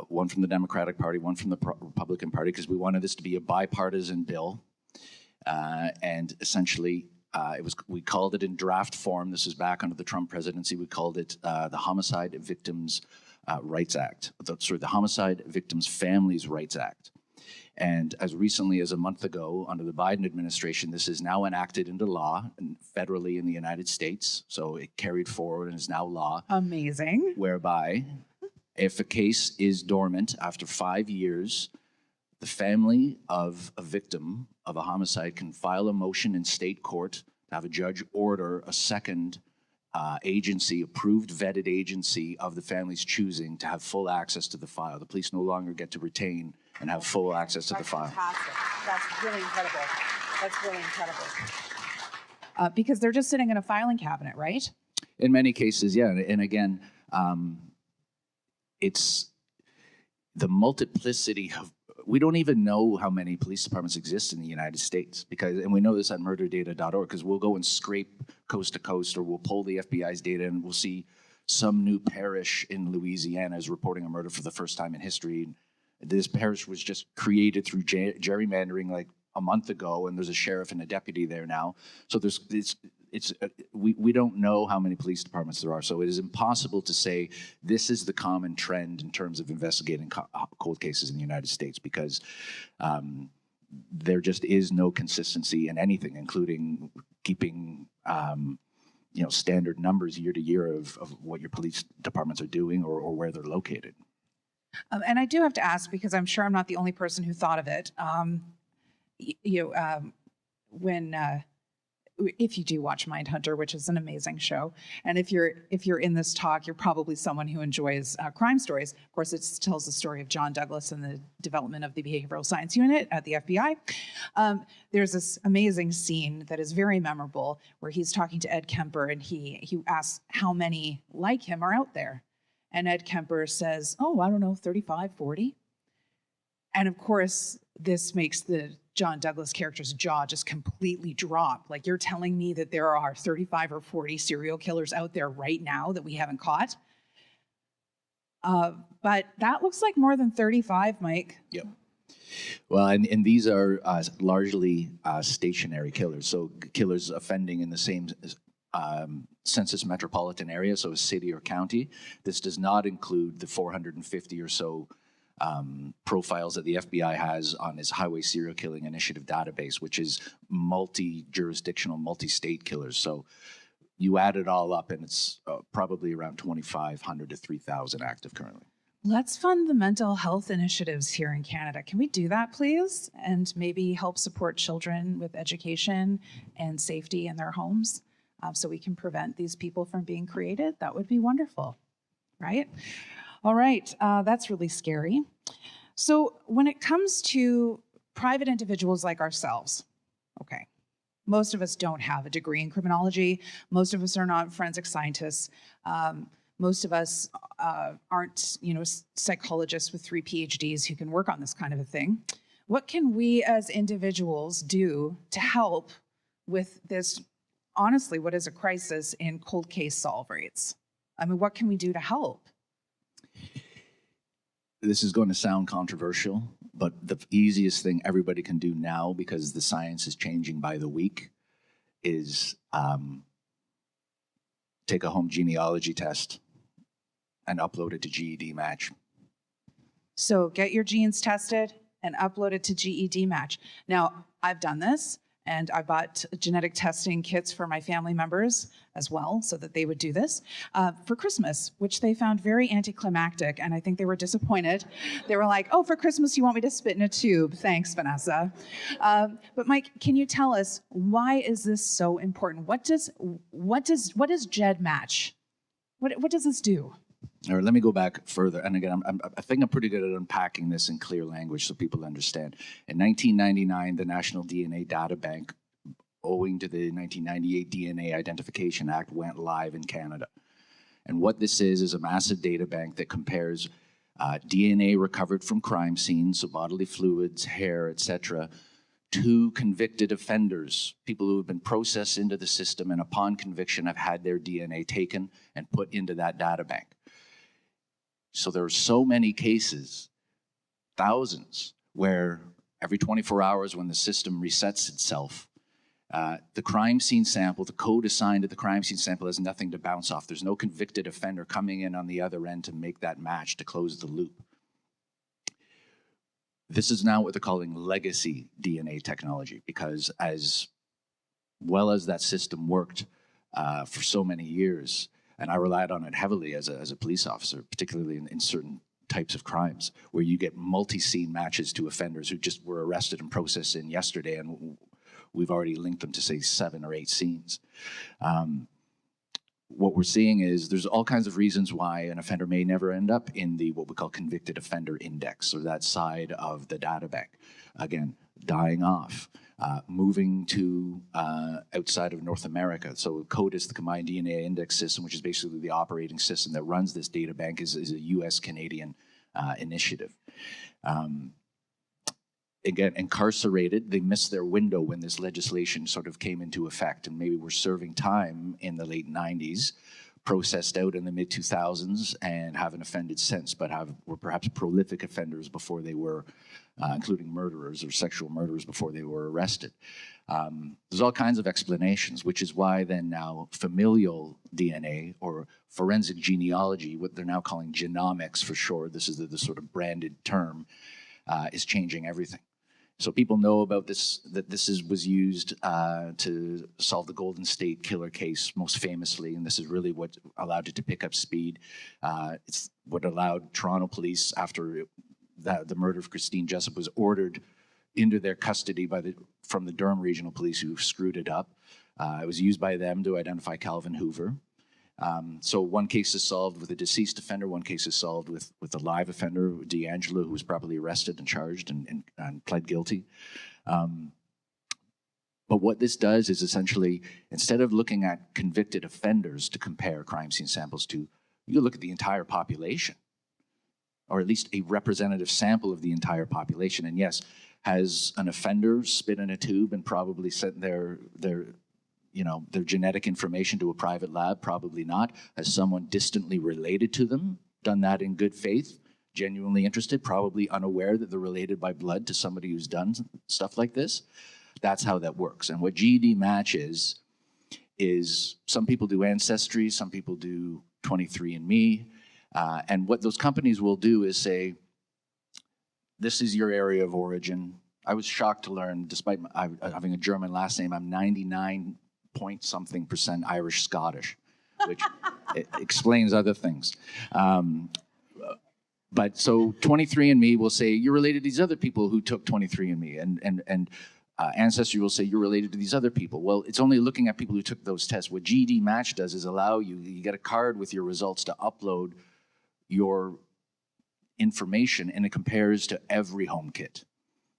C: one from the Democratic Party, one from the Republican Party, because we wanted this to be a bipartisan bill. And essentially, we called it in draft form. This is back under the Trump presidency. We called it the Homicide Victims Rights Act. The Homicide Victims Families Rights Act. And as recently as a month ago, under the Biden administration, this is now enacted into law federally in the United States. So it carried forward and is now law.
B: Amazing.
C: Whereby, if a case is dormant after 5 years, the family of a victim of a homicide can file a motion in state court to have a judge order a second agency, approved, vetted agency of the family's choosing to have full access to the file. The police no longer get to retain and have full access to the file.
B: Fantastic. That's really incredible. That's really incredible. Because they're just sitting in a filing cabinet, right?
C: In many cases, yeah. And again, it's the multiplicity of, we don't even know how many police departments exist in the United States, and we know this at murderdata.org, because we'll go and scrape coast to coast, or we'll pull the FBI's data and we'll see some new parish in Louisiana is reporting a murder for the first time in history. This parish was just created through gerrymandering like a month ago, and there's a sheriff and a deputy there now. So we don't know how many police departments there are. So it is impossible to say this is the common trend in terms of investigating cold cases in the United States, because there just is no consistency in anything, including keeping standard numbers year to year of what your police departments are doing or where they're located.
B: And I do have to ask, because I'm sure I'm not the only person who thought of it. If you do watch Mindhunter, which is an amazing show, and if you're in this talk, you're probably someone who enjoys crime stories. Of course, it tells the story of John Douglas and the development of the Behavioral Science Unit at the FBI. There's this amazing scene that is very memorable where he's talking to Ed Kemper, and he asks how many like him are out there. And Ed Kemper says, I don't know, 35, 40. And of course, this makes the John Douglas character's jaw just completely drop. Like, you're telling me that there are 35 or 40 serial killers out there right now that we haven't caught? But that looks like more than 35, Mike.
C: Yep. Well, and these are largely stationary killers. So killers offending in the same census metropolitan area, so a city or county. This does not include the 450 or so profiles that the FBI has on its Highway Serial Killing Initiative database, which is multi-jurisdictional, multi-state killers. So you add it all up, and it's probably around 2,500 to 3,000 active currently.
B: Let's fund the mental health initiatives here in Canada. Can we do that, please? And maybe help support children with education and safety in their homes, so we can prevent these people from being created? That would be wonderful, right? All right, that's really scary. So when it comes to private individuals like ourselves, okay, most of us don't have a degree in criminology. Most of us are not forensic scientists. Most of us aren't, psychologists with 3 PhDs who can work on this kind of a thing. What can we as individuals do to help with this, honestly, what is a crisis in cold case solve rates? I mean, what can we do to help?
C: This is going to sound controversial, but the easiest thing everybody can do now, because the science is changing by the week, is take a home genealogy test and upload it to GED Match.
B: So get your genes tested and upload it to GED Match. Now, I've done this, and I bought genetic testing kits for my family members as well, so that they would do this for Christmas, which they found very anticlimactic, and I think they were disappointed. They were like, "Oh, for Christmas, you want me to spit in a tube? Thanks, Vanessa." But Mike, can you tell us, why is this so important? What does GED Match? What does this do?
C: or let me go back further. And again, I think I'm pretty good at unpacking this in clear language so people understand. In 1999, the National DNA Data Bank, owing to the 1998 DNA Identification Act, went live in Canada. And what this is a massive data bank that compares DNA recovered from crime scenes, so bodily fluids, hair, etc., to convicted offenders, people who have been processed into the system and upon conviction have had their DNA taken and put into that data bank. So there are so many cases, thousands, where every 24 hours when the system resets itself, the crime scene sample, the code assigned to the crime scene sample has nothing to bounce off. There's no convicted offender coming in on the other end to make that match, to close the loop. This is now what they're calling legacy DNA technology, because as well as that system worked for so many years, and I relied on it heavily as a police officer, particularly in certain types of crimes, where you get multi-scene matches to offenders who just were arrested and processed in yesterday, and we've already linked them to, say, 7 or 8 scenes. What we're seeing is there's all kinds of reasons why an offender may never end up in the what we call convicted offender index, or that side of the data bank. Again, dying off, moving to outside of North America. So CODIS, the Combined DNA Index System, which is basically the operating system that runs this data bank, is a US-Canadian initiative. Again, incarcerated, they missed their window when this legislation sort of came into effect, and maybe were serving time in the late 90s, processed out in the mid-2000s, and haven't offended since, but were perhaps prolific offenders before they were, including murderers or sexual murderers before they were arrested. There's all kinds of explanations, which is why then now familial DNA, or forensic genealogy, what they're now calling genomics for short, this is the sort of branded term, is changing everything. So people know about this, that this was used to solve the Golden State Killer case most famously, and this is really what allowed it to pick up speed. It's what allowed Toronto police, after the murder of Christine Jessup was ordered into their custody from the Durham Regional Police, who screwed it up. It was used by them to identify Calvin Hoover. So one case is solved with a deceased offender, one case is solved with a live offender, D'Angelo, who was properly arrested and charged and pled guilty. But what this does is essentially, instead of looking at convicted offenders to compare crime scene samples to, you look at the entire population, or at least a representative sample of the entire population. And yes, has an offender spit in a tube and probably sent their genetic information to a private lab? Probably not. Has someone distantly related to them done that in good faith, genuinely interested, probably unaware that they're related by blood to somebody who's done stuff like this? That's how that works. And what GED match is some people do Ancestry, some people do 23andMe, and what those companies will do is say, this is your area of origin. I was shocked to learn, despite having a German last name, I'm 99-point-something% Irish Scottish, which explains other things. But so 23andMe will say, you're related to these other people who took 23andMe, and Ancestry will say, you're related to these other people. Well, it's only looking at people who took those tests. What GED Match does is allow you get a card with your results to upload your information, and it compares to every home kit.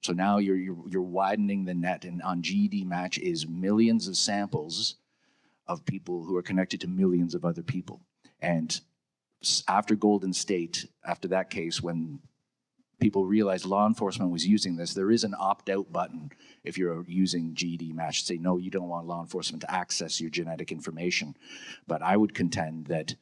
C: So now you're widening the net, and on GED Match is millions of samples of people who are connected to millions of other people. And after Golden State, after that case, when people realized law enforcement was using this, there is an opt-out button if you're using GED Match. Say, no, you don't want law enforcement to access your genetic information. But I would contend that,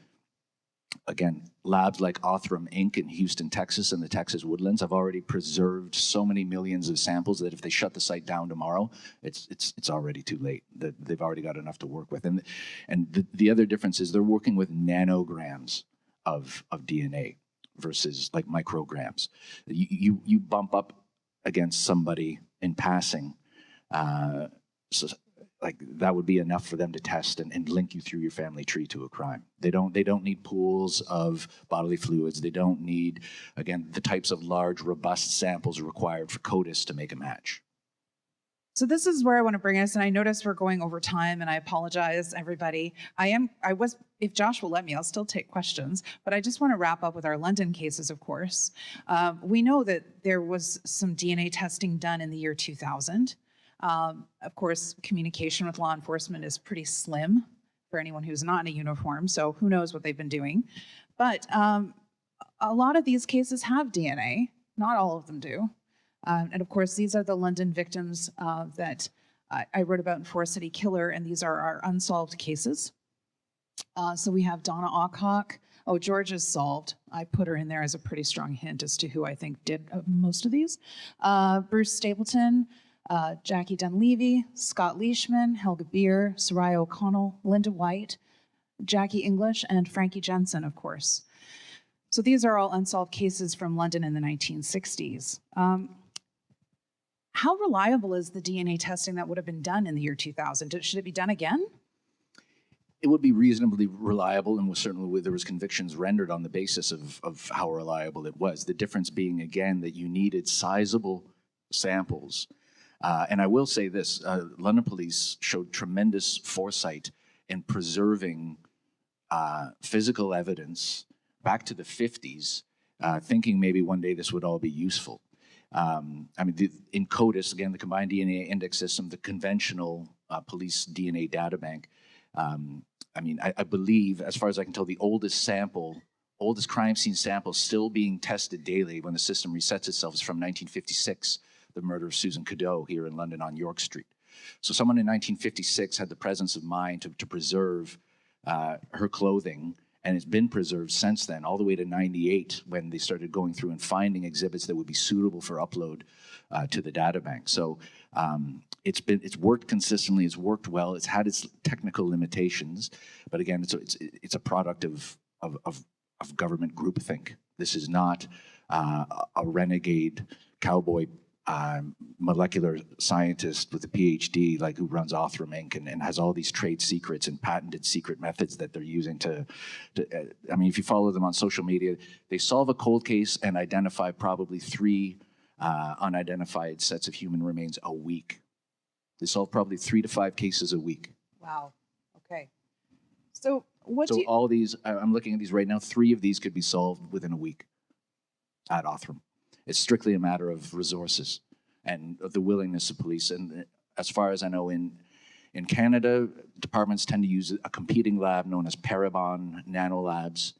C: again, labs like Othram Inc. in Houston, Texas, and the Texas Woodlands have already preserved so many millions of samples that if they shut the site down tomorrow, it's already too late. They've already got enough to work with. And the other difference is they're working with nanograms of DNA versus like micrograms. You bump up against somebody in passing, so like that would be enough for them to test and link you through your family tree to a crime. They don't need pools of bodily fluids. They don't need, again, the types of large, robust samples required for CODIS to make a match.
B: So this is where I want to bring us, and I notice we're going over time, and I apologize, everybody. If Josh will let me, I'll still take questions, but I just want to wrap up with our London cases, of course. We know that there was some DNA testing done in the year 2000. Of course, communication with law enforcement is pretty slim for anyone who's not in a uniform, so who knows what they've been doing. But a lot of these cases have DNA. Not all of them do. And of course, these are the London victims that I wrote about in Forest City Killer, and these are our unsolved cases. So we have Donna Alcock. Oh, George is solved. I put her in there as a pretty strong hint as to who I think did most of these. Bruce Stapleton, Jackie Dunleavy, Scott Leishman, Helga Beer, Soraya O'Connell, Linda White, Jackie English, and Frankie Jensen, of course. So these are all unsolved cases from London in the 1960s. How reliable is the DNA testing that would have been done in the year 2000? Should it be done again?
C: It would be reasonably reliable, and certainly there was convictions rendered on the basis of how reliable it was. The difference being, again, that you needed sizable samples. And I will say this, London police showed tremendous foresight in preserving physical evidence back to the 50s, thinking maybe one day this would all be useful. I mean, in CODIS, again, the Combined DNA Index System, the conventional police DNA data bank, I mean, I believe, as far as I can tell, the oldest crime scene sample still being tested daily when the system resets itself is from 1956, the murder of Susan Cadeau here in London on York Street. So someone in 1956 had the presence of mind to preserve her clothing, and it's been preserved since then, all the way to 98, when they started going through and finding exhibits that would be suitable for upload to the data bank. So it's worked consistently, it's worked well, it's had its technical limitations, but again, it's a product of government groupthink. This is not a renegade cowboy molecular scientist with a PhD, like who runs Othram Inc. and has all these trade secrets and patented secret methods that they're using to I mean, if you follow them on social media, they solve a cold case and identify probably 3 unidentified sets of human remains a week. They solve probably 3 to 5 cases a week.
B: Wow. Okay. So
C: all these, I'm looking at these right now, 3 of these could be solved within a week at Othram. It's strictly a matter of resources and of the willingness of police. And as far as I know, in Canada, departments tend to use a competing lab known as Parabon Nanolabs.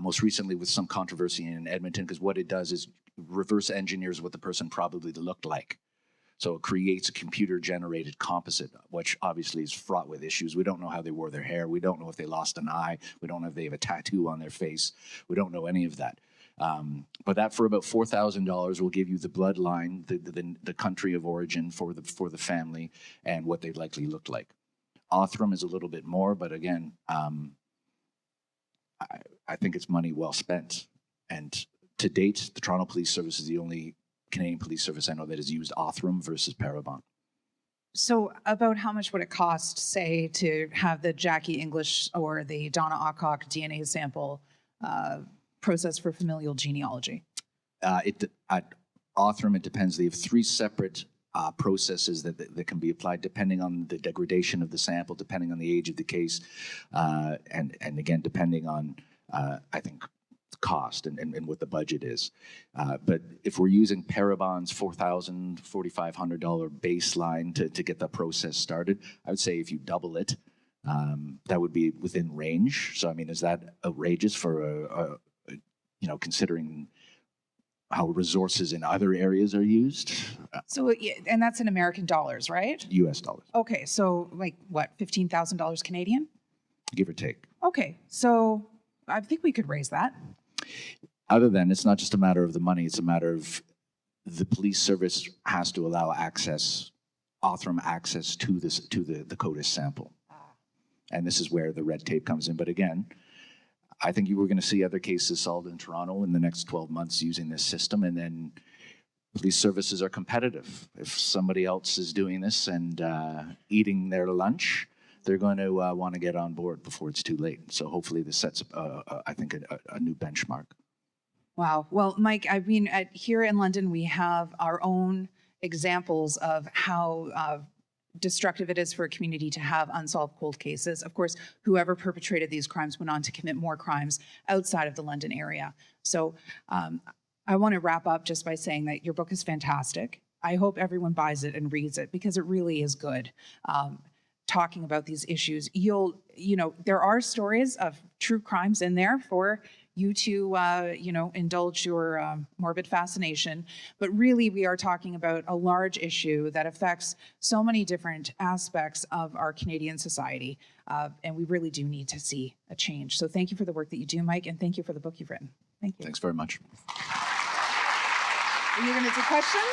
C: Most recently with some controversy in Edmonton, because what it does is reverse engineers what the person probably looked like. So it creates a computer-generated composite, which obviously is fraught with issues. We don't know how they wore their hair. We don't know if they lost an eye. We don't know if they have a tattoo on their face. We don't know any of that. But that, for about $4,000, will give you the bloodline, the country of origin for the family, and what they likely looked like. Othram is a little bit more, but again, I think it's money well spent. And to date, the Toronto Police Service is the only Canadian police service I know that has used Othram versus Parabon.
B: So about how much would it cost, say, to have the Jackie English or the Donna Alcock DNA sample processed for familial genealogy? At
C: Othram, it depends. They have 3 separate processes that can be applied depending on the degradation of the sample, depending on the age of the case, and again, depending on, I think, cost and what the budget is. But if we're using Parabon's $4,000, $4,500 baseline to get the process started, I would say if you double it, that would be within range. So, I mean, is that outrageous for considering how resources in other areas are used?
B: So, and that's in American dollars, right?
C: US dollars.
B: Okay, so like what, $15,000 Canadian?
C: Give or take.
B: Okay, so I think we could raise that.
C: Other than, it's not just a matter of the money, it's a matter of the police service has to allow Othram access to the CODIS sample. And this is where the red tape comes in. But again, I think you were going to see other cases solved in Toronto in the next 12 months using this system, and then police services are competitive. If somebody else is doing this and eating their lunch, they're going to want to get on board before it's too late. So hopefully this sets, I think, a new benchmark.
B: Wow. Well, Mike, I mean, here in London, we have our own examples of how destructive it is for a community to have unsolved cold cases. Of course, whoever perpetrated these crimes went on to commit more crimes outside of the London area. So I want to wrap up just by saying that your book is fantastic. I hope everyone buys it and reads it because it really is good. Talking about these issues, there are stories of true crimes in there for you to, indulge your morbid fascination. But really, we are talking about a large issue that affects so many different aspects of our Canadian society. And we really do need to see a change. So thank you for the work that you do, Mike, and thank you for the book you've written. Thank you.
C: Thanks very much.
B: Are you going to do questions?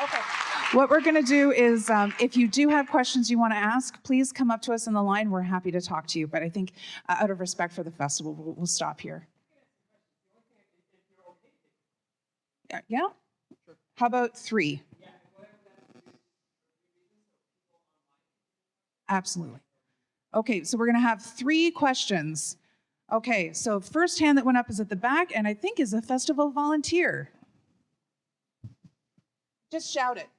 B: Okay. What we're going to do is, if you do have questions you want to ask, please come up to us in the line. We're happy to talk to you. But I think out of respect for the festival, we'll stop here. Yeah? Sure. How about 3? Absolutely. Okay, so we're going to have 3 questions. Okay, so first hand that went up is at the back, and I think is a festival volunteer. Just shout it.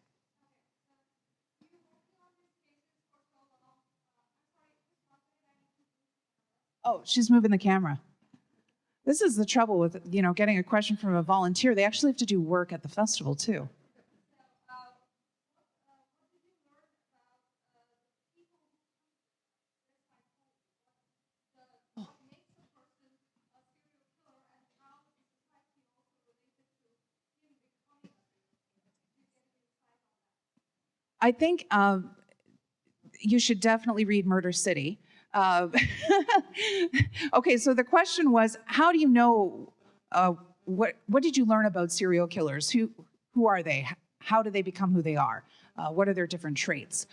B: Oh, she's moving the camera. This is the trouble with, getting a question from a volunteer. They actually have to do work at the festival, too. I think you should definitely read Murder City. Okay, so the question was, how do you know, what did you learn about serial killers? Who are they? How do they become who they are? What are their different traits?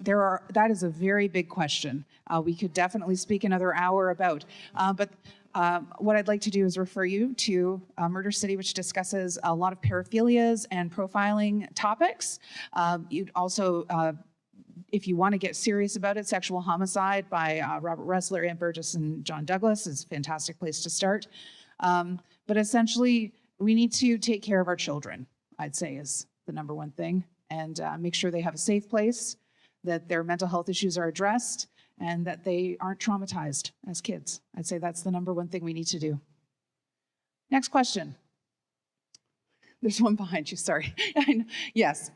B: That is a very big question. We could definitely speak another hour about, but what I'd like to do is refer you to Murder City, which discusses a lot of paraphilias and profiling topics. You'd also, if you want to get serious about it, Sexual Homicide by Robert Ressler, Ann Burgess, and John Douglas is a fantastic place to start. But essentially, we need to take care of our children, I'd say, is the number one thing, and make sure they have a safe place, that their mental health issues are addressed, and that they aren't traumatized as kids. I'd say that's the number one thing we need to do. Next question. There's one behind you, sorry. Yes.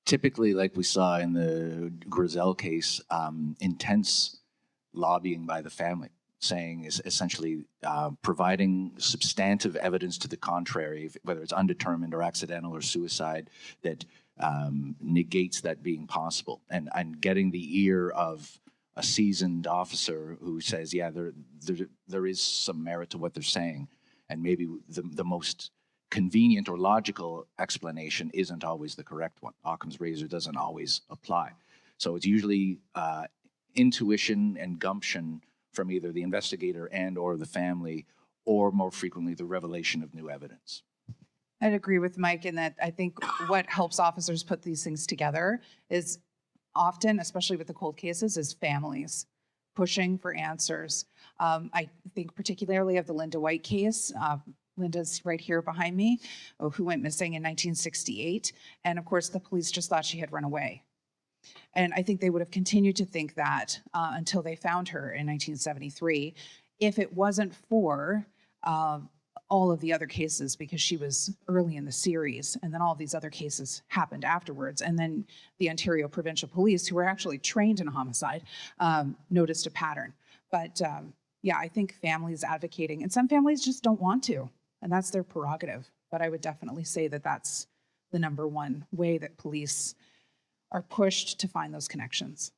C: Typically, like we saw in the Grizel case, intense lobbying by the family, saying is essentially providing substantive evidence to the contrary, whether it's undetermined or accidental or suicide, that negates that being possible, and getting the ear of a seasoned officer who says, yeah, there is some merit to what they're saying, and maybe the most convenient or logical explanation isn't always the correct one. Occam's razor doesn't always apply. So it's usually intuition and gumption from either the investigator and or the family, or more frequently, the revelation of new evidence.
B: I'd agree with Mike in that I think what helps officers put these things together is often, especially with the cold cases, is families pushing for answers. I think particularly of the Linda White case. Linda's right here behind me, who went missing in 1968. And of course, the police just thought she had run away. And I think they would have continued to think that until they found her in 1973, if it wasn't for all of the other cases, because she was early in the series, and then all of these other cases happened afterwards. And then the Ontario Provincial Police, who were actually trained in homicide, noticed a pattern. But yeah, I think families advocating, and some families just don't want to, and that's their prerogative. But I would definitely say that that's the number one way that police are pushed to find those connections.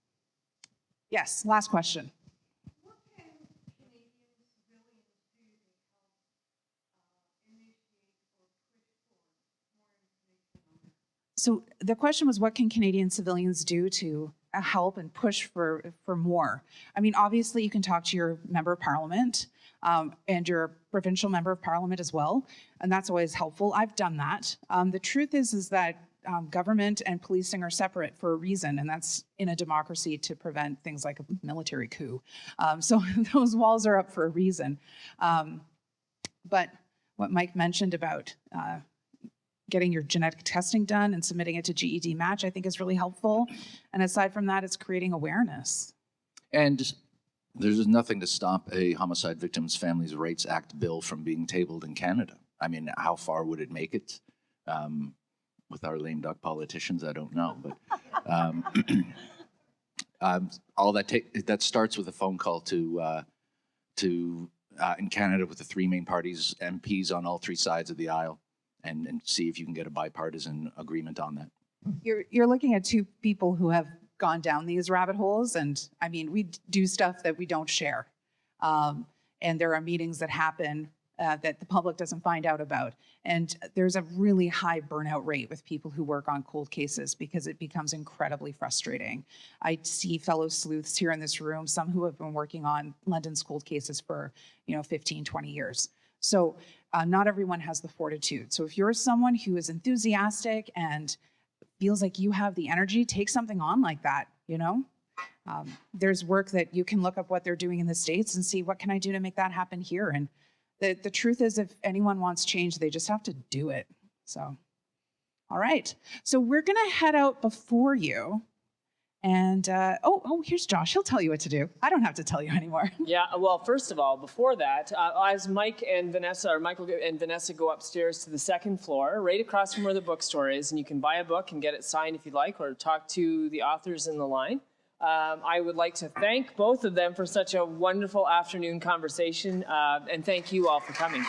B: Yes, last question.
D: What can Canadian civilians do to help initiate or push for more information on that?
B: So the question was, what can Canadian civilians do to help and push for more? I mean, obviously you can talk to your member of parliament. and you're a provincial member of parliament as well, and that's always helpful. I've done that. The truth is that government and policing are separate for a reason, and that's in a democracy to prevent things like a military coup. So those walls are up for a reason. But what Mike mentioned about getting your genetic testing done and submitting it to GED Match, I think is really helpful. And aside from that, it's creating awareness.
C: And there's nothing to stop a Homicide Victims Families Rights Act bill from being tabled in Canada. I mean, how far would it make it? With our lame duck politicians, I don't know. But all that starts with a phone call to in Canada with the three main parties, MPs on all three sides of the aisle, and see if you can get a bipartisan agreement on that.
B: You're looking at two people who have gone down these rabbit holes, and I mean, we do stuff that we don't share, and there are meetings that happen that the public doesn't find out about, and there's a really high burnout rate with people who work on cold cases because it becomes incredibly frustrating. I see fellow sleuths here in this room, some who have been working on London's cold cases for 15, 20 years. So not everyone has the fortitude. So if you're someone who is enthusiastic and feels like you have the energy, take something on like that, There's work that you can look up what they're doing in the States and see what can I do to make that happen here. And the truth is, if anyone wants change, they just have to do it. So, all right. So we're going to head out before you. And, here's Josh. He'll tell you what to do. I don't have to tell you anymore.
A: Yeah, well, first of all, before that, as Michael and Vanessa go upstairs to the second floor, right across from where the bookstore is, and you can buy a book and get it signed if you'd like, or talk to the authors in the line. I would like to thank both of them for such a wonderful afternoon conversation, and thank you all for coming.